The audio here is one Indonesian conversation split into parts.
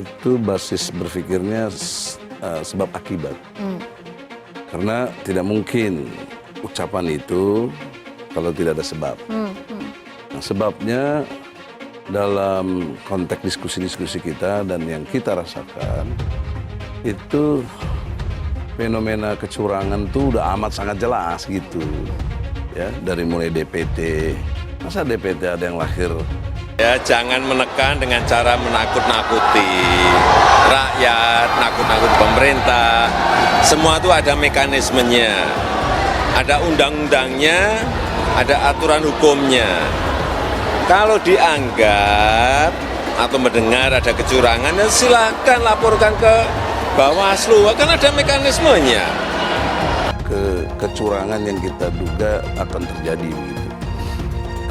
itu basis berpikirnya sebab akibat. Karena tidak mungkin ucapan itu kalau tidak ada sebab. Nah, sebabnya dalam konteks diskusi-diskusi kita dan yang kita rasakan itu fenomena kecurangan tuh udah amat sangat jelas gitu. Ya, dari mulai DPT. Masa DPT ada yang lahir? Ya, jangan menekan dengan cara menakut-nakuti rakyat, nakut-nakut pemerintah. Semua itu ada mekanismenya, ada undang-undangnya, ada aturan hukumnya. Kalau dianggap atau mendengar ada kecurangan, ya silakan laporkan ke Bawaslu, kan ada mekanismenya. Kecurangan yang kita duga akan terjadi begitu.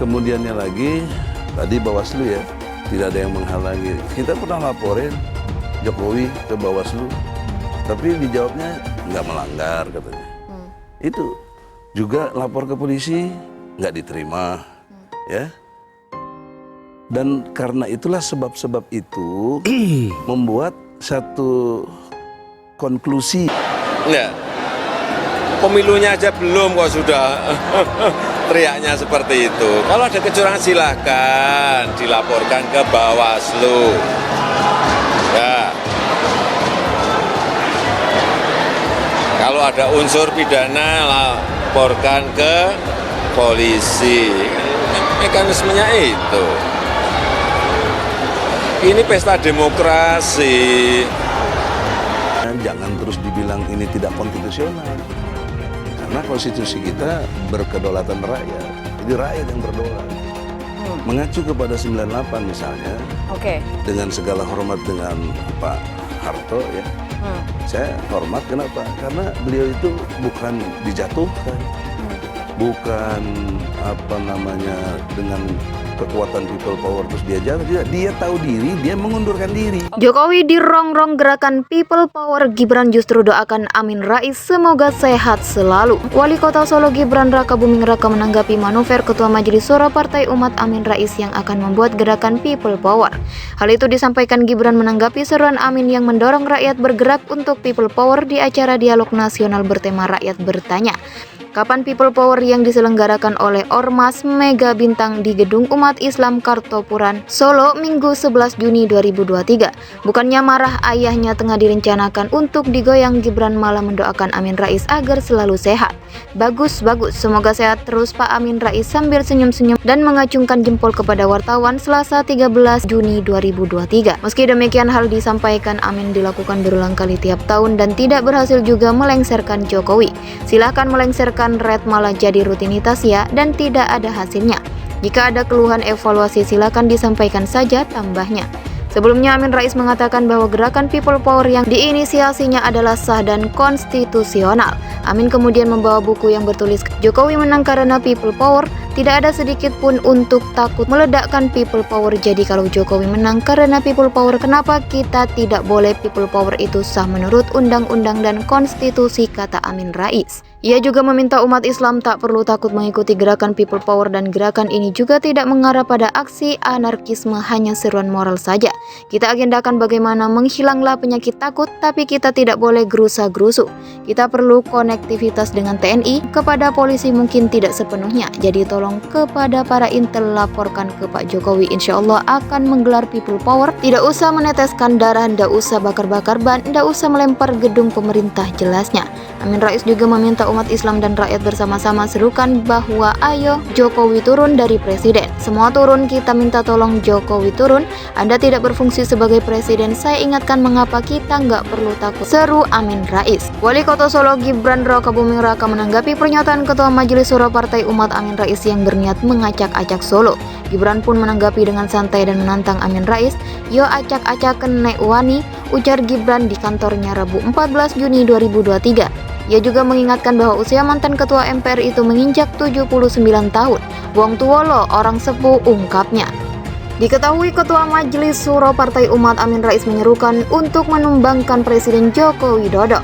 Kemudiannya lagi, tadi Bawaslu ya, tidak ada yang menghalangi. Kita pernah laporin Jokowi ke Bawaslu, tapi dijawabnya nggak melanggar katanya. Itu juga lapor ke polisi nggak diterima, ya. Dan karena itulah sebab-sebab itu membuat satu konklusi. Enggak, pemilunya aja belum kok sudah teriaknya seperti itu. Kalau ada kecurangan silahkan dilaporkan ke Bawaslu. Ya. Kalau ada unsur pidana laporkan ke polisi. Mekanismenya itu. Ini pesta demokrasi. Jangan terus dibilang ini tidak konstitusional. Karena konstitusi kita berkedaulatan rakyat. Jadi rakyat yang berdolat. Mengacu kepada 98 misalnya. Dengan segala hormat dengan Pak Harto ya. Saya hormat kenapa? Karena beliau itu bukan dijatuhkan. Bukan dengan kekuatan people power terus dia jatuh, tidak. Dia tahu diri, dia mengundurkan diri. Jokowi dirongrong gerakan people power, Gibran justru doakan Amin Rais semoga sehat selalu. Wali Kota Solo Gibran Raka Buming Raka menanggapi manuver Ketua Majelis Syuro Partai Umat Amin Rais yang akan membuat gerakan people power. Hal itu disampaikan Gibran menanggapi seruan Amin yang mendorong rakyat bergerak untuk people power di acara dialog nasional bertema Rakyat Bertanya. Kapan People Power yang diselenggarakan oleh Ormas Mega Bintang di Gedung Umat Islam Kartopuran, Solo, Minggu 11 Juni 2023. Bukannya marah ayahnya tengah direncanakan untuk digoyang, Gibran malah mendoakan Amin Rais agar selalu sehat. Bagus, semoga sehat terus Pak Amin Rais sambil senyum-senyum dan mengacungkan jempol kepada wartawan Selasa 13 Juni 2023. Meski demikian hal disampaikan Amin dilakukan berulang kali tiap tahun dan tidak berhasil juga melengsarkan Jokowi. Silahkan melengsarkan red malah jadi rutinitas ya dan tidak ada hasilnya. Jika ada keluhan evaluasi silakan disampaikan saja, tambahnya. Sebelumnya Amin Rais mengatakan bahwa gerakan People Power yang diinisiasinya adalah sah dan konstitusional. Amin kemudian membawa buku yang bertulis Jokowi menang karena People Power. Tidak ada sedikit pun untuk takut meledakkan People Power. Jadi kalau Jokowi menang karena People Power, kenapa kita tidak boleh? People Power itu sah menurut undang-undang dan konstitusi, kata Amin Rais. Ia juga meminta umat Islam tak perlu takut mengikuti gerakan People Power dan gerakan ini juga tidak mengarah pada aksi anarkisme, hanya seruan moral saja. Kita agendakan bagaimana menghilanglah penyakit takut, tapi kita tidak boleh gerusa-gerusu. Kita perlu konektivitas dengan TNI, kepada polisi mungkin tidak sepenuhnya. Jadi tolong kepada para intel laporkan ke Pak Jokowi, insya Allah akan menggelar People Power. Tidak usah meneteskan darah, tidak usah bakar-bakar ban, tidak usah melempar gedung pemerintah, jelasnya. Amin Rais juga meminta umat Islam dan rakyat bersama-sama serukan bahwa ayo Jokowi turun dari presiden. Semua turun, kita minta tolong Jokowi turun. Anda tidak berfungsi sebagai presiden, saya ingatkan mengapa kita nggak perlu takut, seru Amin Rais. Wali Kota Solo Gibran Raka Buming Raka menanggapi pernyataan Ketua Majelis Syuro Partai Umat Amin Rais yang berniat mengacak-acak Solo. Gibran pun menanggapi dengan santai dan menantang Amin Rais. Yo acak-acaken nek wani, ujar Gibran di kantornya Rabu 14 Juni 2023. Ia juga mengingatkan bahwa usia mantan Ketua MPR itu menginjak 79 tahun. Wong tuwa lo, orang sepuh, ungkapnya. Diketahui Ketua Majelis Syuro Partai Umat Amin Rais menyerukan untuk menumbangkan Presiden Joko Widodo.